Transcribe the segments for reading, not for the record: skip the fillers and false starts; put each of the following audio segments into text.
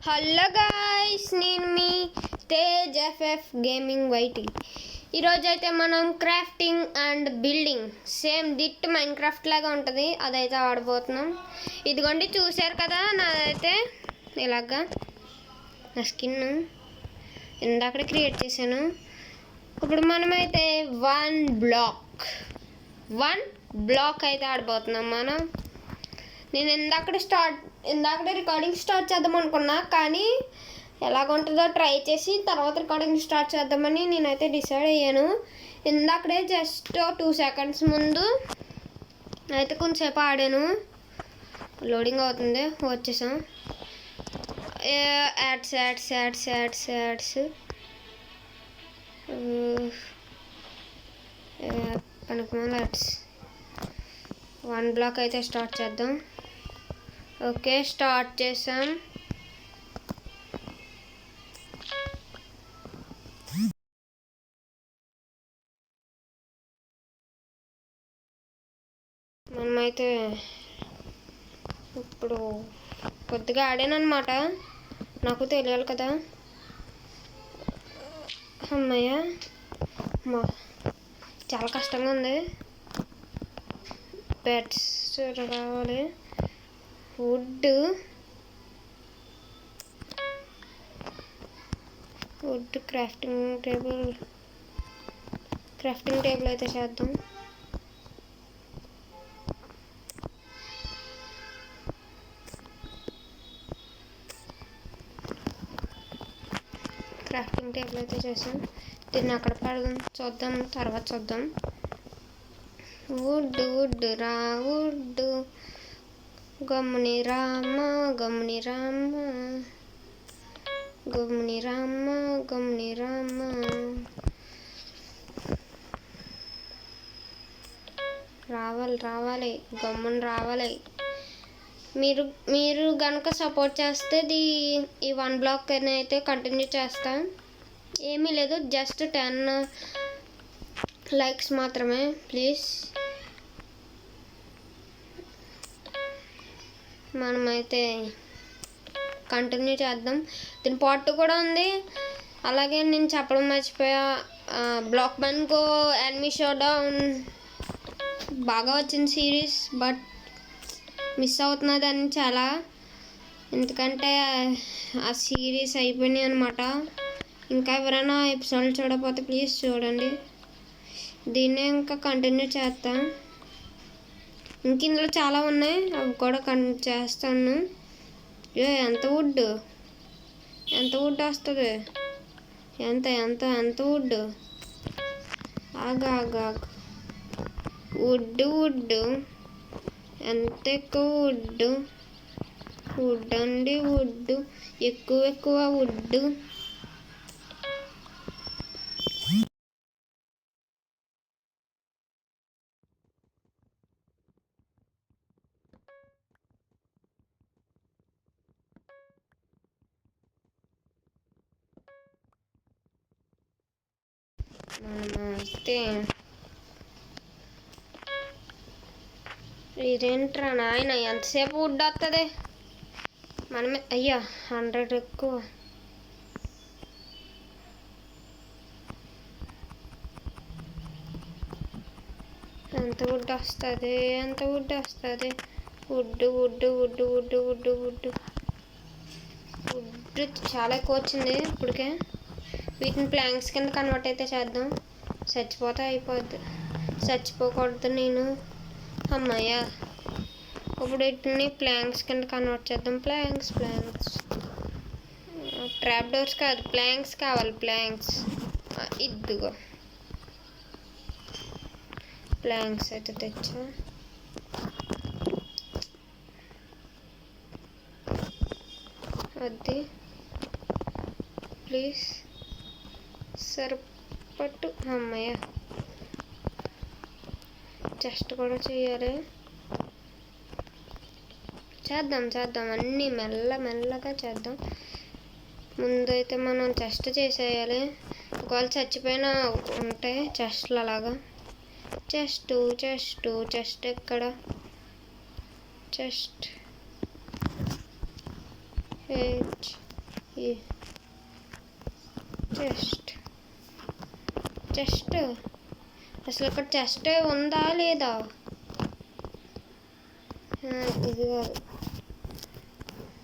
Hello guys, నేను మీ Tej FF gaming YT. ఈరోజు అయితే మనం క్రాఫ్టింగ్ అండ్ బిల్డింగ్ సేమ్ డిట్ మైన్క్రాఫ్ట్ లాగా ఉంటుంది, అదైతే ఆడబోతున్నాం. ఇదిగోండి, చూశారు కదా, నాదైతే ఇలాగా నా స్కిన్ ఇందాక క్రియేట్ చేశాను. ఇప్పుడు మనమైతే వన్ బ్లాక్ అయితే ఆడబోతున్నాం మనం. నేను ఇందాకడే రికార్డింగ్ స్టార్ట్ చేద్దాం అనుకున్నా, కానీ ఎలాగుంటుందో ట్రై చేసి తర్వాత రికార్డింగ్ స్టార్ట్ చేద్దామని నేనైతే డిసైడ్ అయ్యాను. ఇందాకడే జస్ట్ 2 seconds ముందు అయితే కొంచెంసేపు ఆడాను. లోడింగ్ అవుతుంది, వచ్చేసాం. యాడ్స్ పనికిమాల యాడ్స్. 1 బ్లాక్ అయితే స్టార్ట్ చేద్దాం. ఓకే, స్టార్ట్ చేసాం. మనమైతే ఇప్పుడు కొద్దిగా ఆడానమాట, నాకు తెలియాలి కదా. అమ్మయ్య, చాలా కష్టంగా ఉంది. బెడ్స్ రావాలి, వుడ్ క్రాఫ్టింగ్ టేబుల్ అయితే చేద్దాం. క్రాఫ్టింగ్ టేబుల్ అయితే చేసాం. దీన్ని అక్కడ పడదాం, తర్వాత చూద్దాం. వుడ్ గమ్ముని రామ రావాలి, గమ్ముని రావాలి. మీరు కనుక సపోర్ట్ చేస్తే ఈ 1 బ్లాక్ అయితే కంటిన్యూ చేస్తాం. ఏమీ లేదు, జస్ట్ 10 likes మాత్రమే, ప్లీజ్. మనమైతే కంటిన్యూ చేద్దాం. దీని పార్ట్ కూడా ఉంది. అలాగే నేను చెప్పడం మర్చిపోయా, బ్లాక్ బంకో ఎనిమీ షోడౌన్ బాగా వచ్చింది సిరీస్, బట్ మిస్ అవుతున్నా దాన్ని చాలా. ఎందుకంటే ఆ సిరీస్ అయిపోయినాయి అనమాట. ఇంకా ఎవరైనా ఎపిసోడ్ చూడకపోతే ప్లీజ్ చూడండి. దీన్నే ఇంకా కంటిన్యూ చేస్తాం. ఇంక ఇందులో చాలా ఉన్నాయి, అవి కూడా కంటిన్యూ చేస్తాను. ఎంత వుడ్ వస్తుంది? ఎంత వుడ్? ఆగా వుడ్ ఎంత ఎక్కువ వుడ్ అండి, ఎక్కువ వుడ్. మనమైతే ఇదేంట్రా నాయన, ఎంతసేపు వుడ్ వస్తుంది? మనమే 100 ఎక్కువ. ఎంత వుడ్ వస్తుంది? వుడ్ చాలా ఎక్కువ వచ్చింది ఇప్పటికే. వీటిని ప్లాంక్స్ కింద కన్వర్ట్ అయితే చేద్దాం. చచ్చిపోకూడదు నేను. అమ్మయ్య, ఇప్పుడు వీటిని ప్లాంక్స్ కింద కన్వర్ట్ చేద్దాం. ప్లాంక్స్ ట్రాప్ డోర్స్ కాదు, ప్లాంక్స్ కావాలి. ఇదిగో ప్లాంక్స్ అయితే తెచ్చా. అది ప్లీజ్ సరిపట్టు. అమ్మయ్య, చెస్ట్ కూడా చేయాలి. చేద్దాం అన్నీ మెల్లగా చేద్దాం. ముందైతే మనం చెస్ట్ చేసేయాలి. ఒకవేళ చచ్చిపోయినా ఉంటే చెస్ట్లు అలాగా. చెస్ట్ ఎక్కడ? చెస్ట్ ఈ చెస్ట్ అసలు ఇక్కడ చెస్ట్ ఉందా లేదా? ఇది కాదు,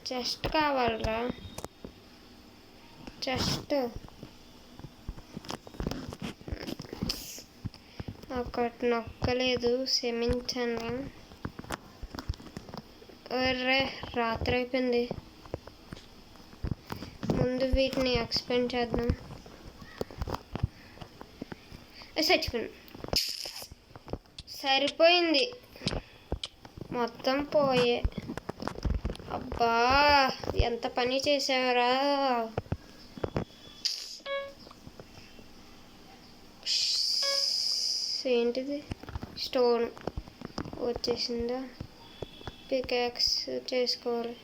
చెస్ట్ కావాలరా. చెస్ట్ ఒకటి నొక్కలేదు, క్షమించండి. అర్రే రాత్రి అయిపోయింది. ముందు వీటిని ఎక్స్పెండ్ చేద్దాం. చచ్చిపోయింది. సరిపోయింది, మొత్తం పోయే. అబ్బా ఎంత పని చేసావరా. ఏంటిది? స్టోన్ వచ్చేసిందా? పికాక్స్ చేసుకోవాలి.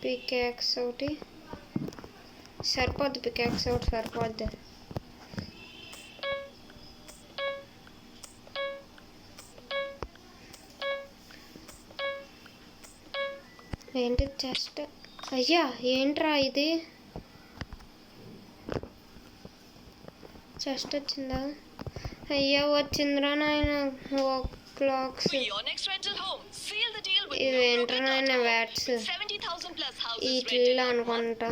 పికాక్స్ ఒకటి సరిపోద్ది, పికాక్స్ ఒకటి సరిపోద్ది. ఏంటి చెస్ట్? అయ్యా ఏంట్రా ఇది? చెస్ట్ వచ్చిందా? అయ్యా వచ్చిందిరా నాయన. క్లాక్స్ ఇవేంట్రా నాయన? వ్యాట్స్ వీటిల్లో అనుకుంటా.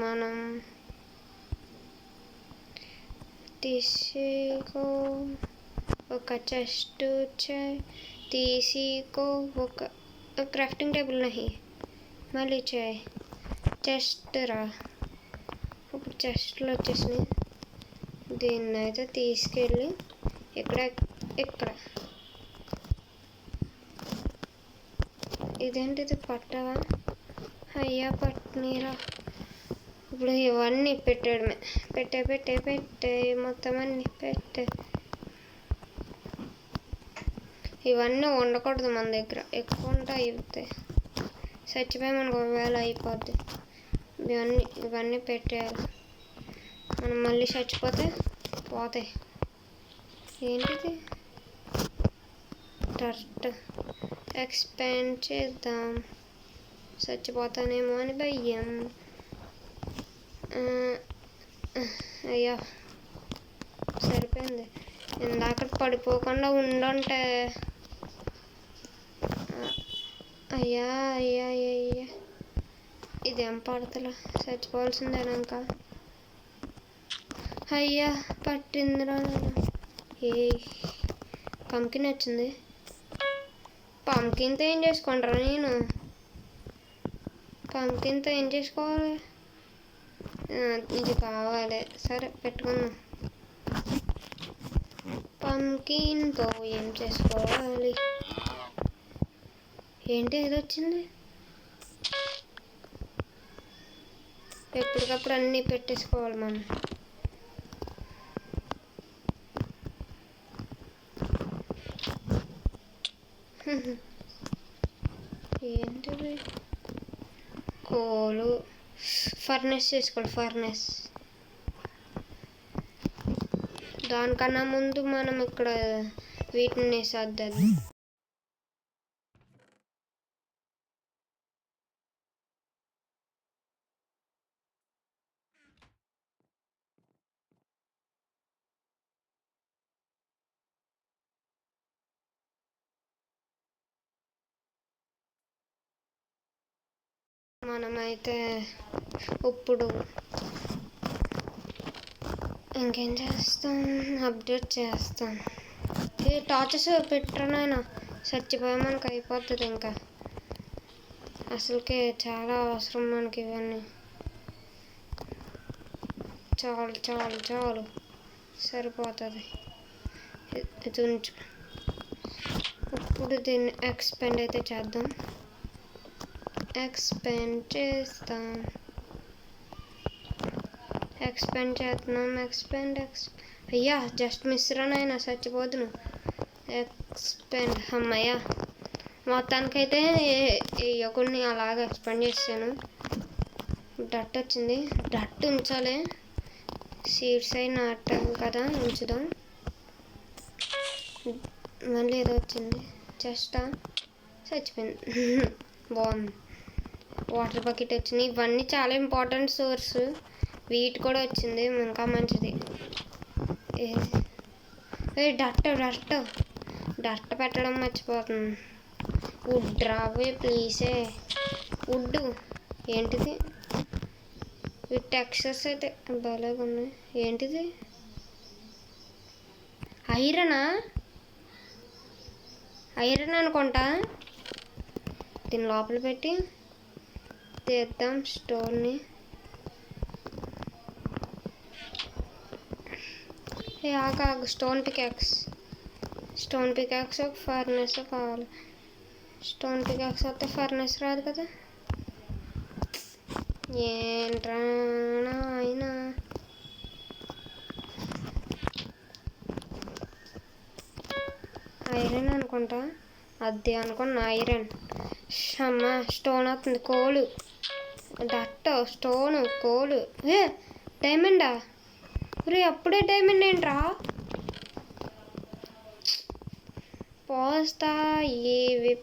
మనం తీసుకో ఒక చెస్ట్, తీసుకో ఒక క్రాఫ్టింగ్ టేబుల్ నహి మళ్ళీ చేయి. చెస్ట్ రా, ఇప్పుడు చెస్ట్లో వచ్చేసినాయి. దీన్ని అయితే తీసుకెళ్ళి ఇక్కడ ఇదేంటిది? పట్టవా? అయ్యా పట్టినీరా. ఇప్పుడు ఇవన్నీ పెట్టడమే. పెట్టే మొత్తం అన్నీ పెట్టే. ఇవన్నీ ఉండకూడదు మన దగ్గర, ఎక్కువ ఉంటాయి. అయిపోతాయి, చచ్చిపోయామనుకో ఒకవేళ అయిపోద్ది. ఇవన్నీ పెట్టేయాలి. మనం మళ్ళీ చచ్చిపోతే పోతాయి. ఏంటిది? డర్ట్ ఎక్స్పాండ్ చేద్దాం. చచ్చిపోతానేమో అని భయం. అయ్యా సరిపోయింది. ఇందాక పడిపోకుండా ఉండుంటే. అయ్యా అయ్యా అయ్యా ఇదేం పడతలా, చచ్చిపోవాల్సిందేనాక. అయ్యా పట్టిందిరా. ఏ పంకిన్ వచ్చింది. పంకిన్తో ఏం చేసుకుంటారా? నేను పంకిన్తో ఏం చేసుకోవాలి? ఇది కావాలి. సరే పెట్టుకుందాం. పంకిన్తో ఏం చేసుకోవాలి? ఏంటి ఏది వచ్చింది? ఎప్పటికప్పుడు అన్నీ పెట్టేసుకోవాలి మనం. ఏంటిది? కోలు ఫర్నెస్ చేసుకోవాలి. ఫర్నెస్ దానికన్నా ముందు మనం ఇక్కడ వీటిని సర్దాం. మనమైతే ఇప్పుడు ఇంకేం చేస్తాం? అప్డేట్ చేస్తాం. ఈ టార్చెస్ పెట్టరా నాయన, చచ్చిపోయా మనకు అయిపోతుంది. ఇంకా అసలుకే చాలా అవసరం మనకి ఇవన్నీ. చాలు సరిపోతుంది. ఇది ఉంచు. ఇప్పుడు దీన్ని ఎక్స్పెండ్ అయితే చేద్దాం. ఎక్స్పెండ్ చేస్తున్నాం. అయ్యా జస్ట్ మిస్ రానైనా చచ్చిపోదును. ఎక్స్పెండ్. అమ్మయ్యా మొత్తానికైతే కొన్ని అలాగే ఎక్స్పెండ్ చేసాను. డట్ వచ్చింది. డట్ ఉంచాలి. సీడ్స్ అయి నాటాం కదా, ఉంచుదాం. మళ్ళీ ఏదో వచ్చింది. చెస్ట్ చచ్చిపోయింది. బాగుంది. వాటర్ బకెట్ వచ్చింది. ఇవన్నీ చాలా ఇంపార్టెంట్ సోర్స్. వీట్ కూడా వచ్చింది, ఇంకా మంచిది. డర్ట్ పెట్టడం మర్చిపోతుంది. వుడ్ రావే ప్లీజే. వుడ్ ఏంటిది? ఈ టెక్స్చర్స్ అయితే భలేగా ఉన్నాయి. ఏంటిది? ఐరన్ అనుకుంటా. దీని లోపల పెట్టి తీద్దాం స్టోన్ని. ఆగు. స్టోన్ పికాక్స్ ఒక ఫర్నెస్ కావాలి. స్టోన్ పికాక్స్ వస్తే ఫర్నెస్ రాదు కదా. ఏంట్రా అయినా ఐరన్ అనుకుంటా. అది అనుకున్నా ఐరన్. అమ్మ స్టోన్ వస్తుంది. కోలు, డట్ట, స్టోను, కోలు. డైమండా? అప్పుడే డైమండ్ ఏంట్రా?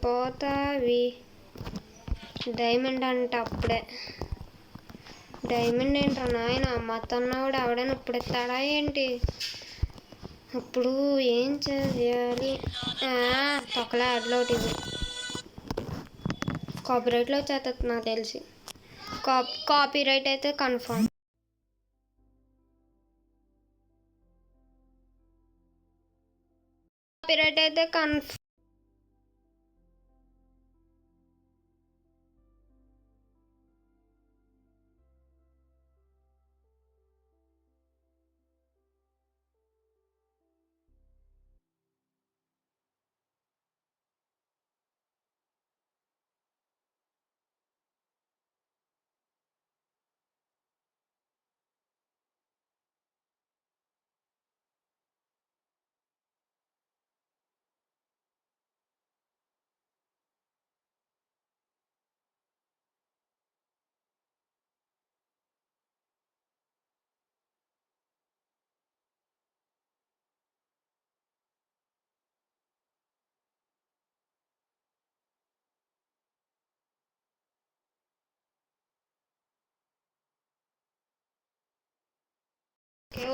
పోతావి. డైమండ్ అంట అప్పుడే. డైమండ్ ఏంట్రా నాయన? మొత్తన్నవాడు ఎవడైనా ఇప్పుడు ఇస్తాడా ఏంటి? ఇప్పుడు ఏం చేయాలి? తొక్కలే అడ్లో ఒకటి. ఇది కాపీరైట్లో వచ్చేస్తుంది నాకు తెలిసి. కాపీరైట్ అయితే కన్ఫర్మ్. కాపీరైట్ అయితే కన్ఫర్మ్.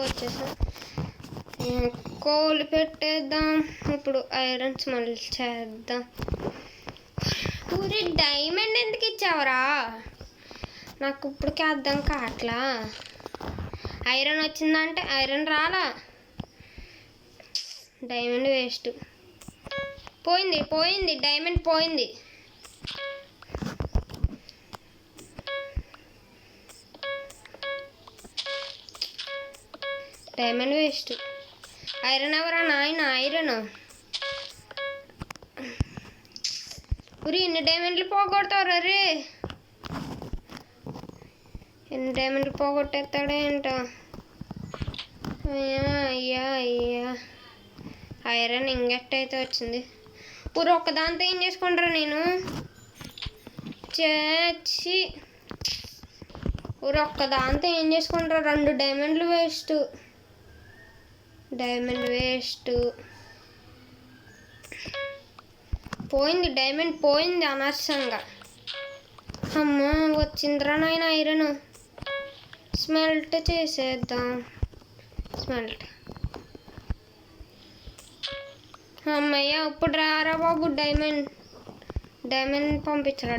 వచ్చేసా. కోల్ పెట్టేద్దాం. ఇప్పుడు ఐరన్ స్మెల్ చేద్దాం. డైమండ్ ఎందుకు ఇచ్చావరా? నాకు ఇప్పటికే అర్థం కావట్లా. ఐరన్ వచ్చిందంటే ఐరన్ రాలా. Diamond waste. పోయింది డైమండ్ పోయింది. Diamond waste. ఐరన్ ఎవరా నాయన? ఐరన్ ఎన్ని డైమండ్లు పోగొడతావు రే? ఎన్ని డైమండ్లు పోగొట్టేస్తాడా ఏంటో. అయ్యా ఐరన్ ఇంగెట్ అయితే వచ్చింది. ఒక్కదాంతో ఏం చేసుకుంటారా నేను? చచ్చి ఒక్కదాంతో ఏం చేసుకుంటారా? 2 డైమండ్లు వేస్ట్. Diamond waste. పోయింది డైమండ్ పోయింది అనవసరంగా. అమ్మ వచ్చిందిరా నాయన ఐరన్. స్మెల్ట్ చేసేద్దాం. స్మెల్ట్. అమ్మయ్య ఇప్పుడు రారా బాబు. డైమండ్ పంపించరా.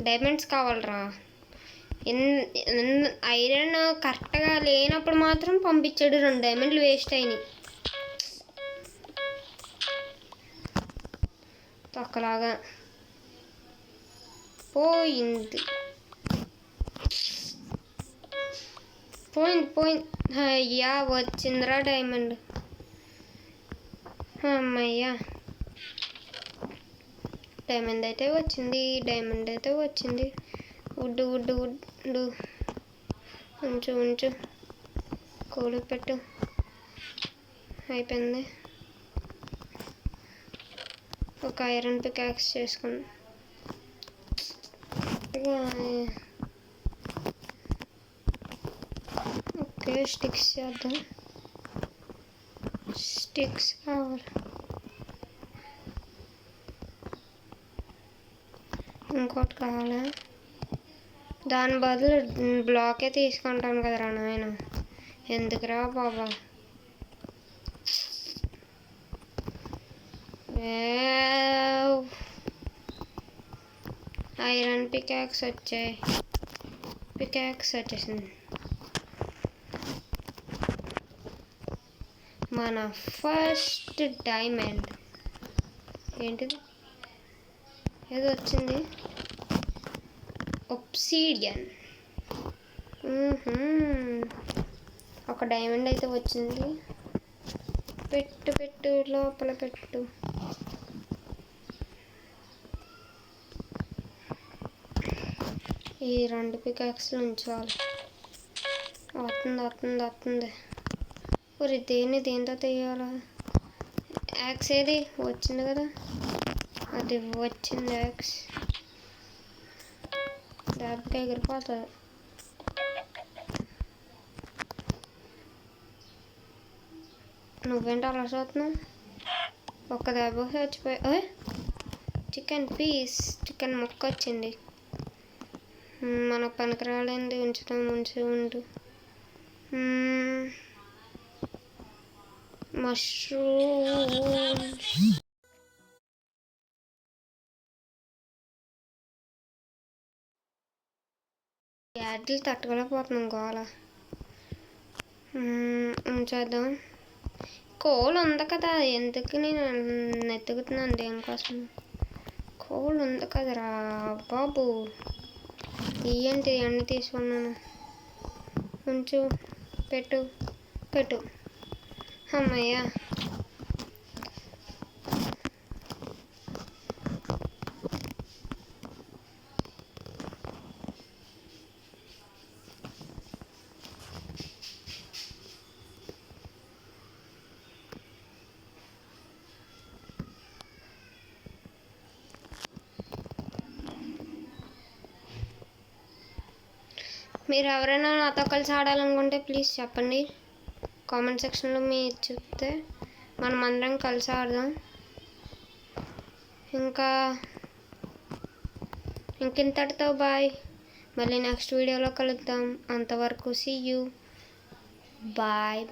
డైమండ్స్ కావాలరా. ఐరన్ కరెక్ట్గా లేనప్పుడు మాత్రం పంపించాడు. 2 డైమండ్లు వేస్ట్ అయినాయి. తొక్కలాగా పోయింది. అయ్యా వచ్చిందిరా డైమండ్. అమ్మయ్యా డైమండ్ అయితే వచ్చింది. వుడ్ ఉంచు. కోలు పెట్టు. అయిపోయింది. ఒక ఐరన్ పికాక్స్ చేసుకున్నాం. ఓకే స్టిక్స్ చేద్దాం. స్టిక్స్ కావాలి. ఇంకోటి కావాలా? దాని బదులు బ్లాకే తీసుకుంటాను కదరా నాయన. ఎందుకురా బాబా. ఐరన్ పికాక్స్ వచ్చాయి. పికాక్స్ వచ్చేసింది. మన ఫస్ట్ డైమండ్ ఏంటిది? ఏదో వచ్చింది. ఒబ్సిడియన్. ఒక డైమండ్ అయితే వచ్చింది. పెట్టు పెట్టు, లోపల పెట్టు. ఈ 2 పికాక్స్లు ఉంచాలి. వస్తుంది. ఊరి దేంతో తీయాలా? యాక్స్ ఏది? వచ్చింది కదా, అది వచ్చింది యాక్స్. దెబ్బకి ఎగిరిపోతుంది. నువ్వేంటి అలా చూస్తున్నావు? ఒక్క దెబ్బ చచ్చిపోయి. చికెన్ పీస్, చికెన్ ముక్క వచ్చింది. మనకు పనికిరాలేంది, ఉండు. మష్రూమ్స్. యాడ్లు తట్టుకోలేకపోతున్నాం గోల. ఉంచేద్దాం. కోల్ ఉంది కదా, ఎందుకు నేను ఎత్తుకుతున్నాను దేనికోసం? కోల్ ఉంది కదరా బాబు. ఏంటి అన్నీ తీసుకున్నాను. ఉంచు, పెట్టు. అమ్మయ్యా. మీరు ఎవరైనా నాతో కలిసి ఆడాలనుకుంటే ప్లీజ్ చెప్పండి కామెంట్ సెక్షన్లో. మీరు చెప్తే మనం అందరం కలిసి ఆడదాం. ఇంకింతటితో బాయ్. మళ్ళీ నెక్స్ట్ వీడియోలో కలుద్దాం. అంతవరకు సీ యూ. బాయ్.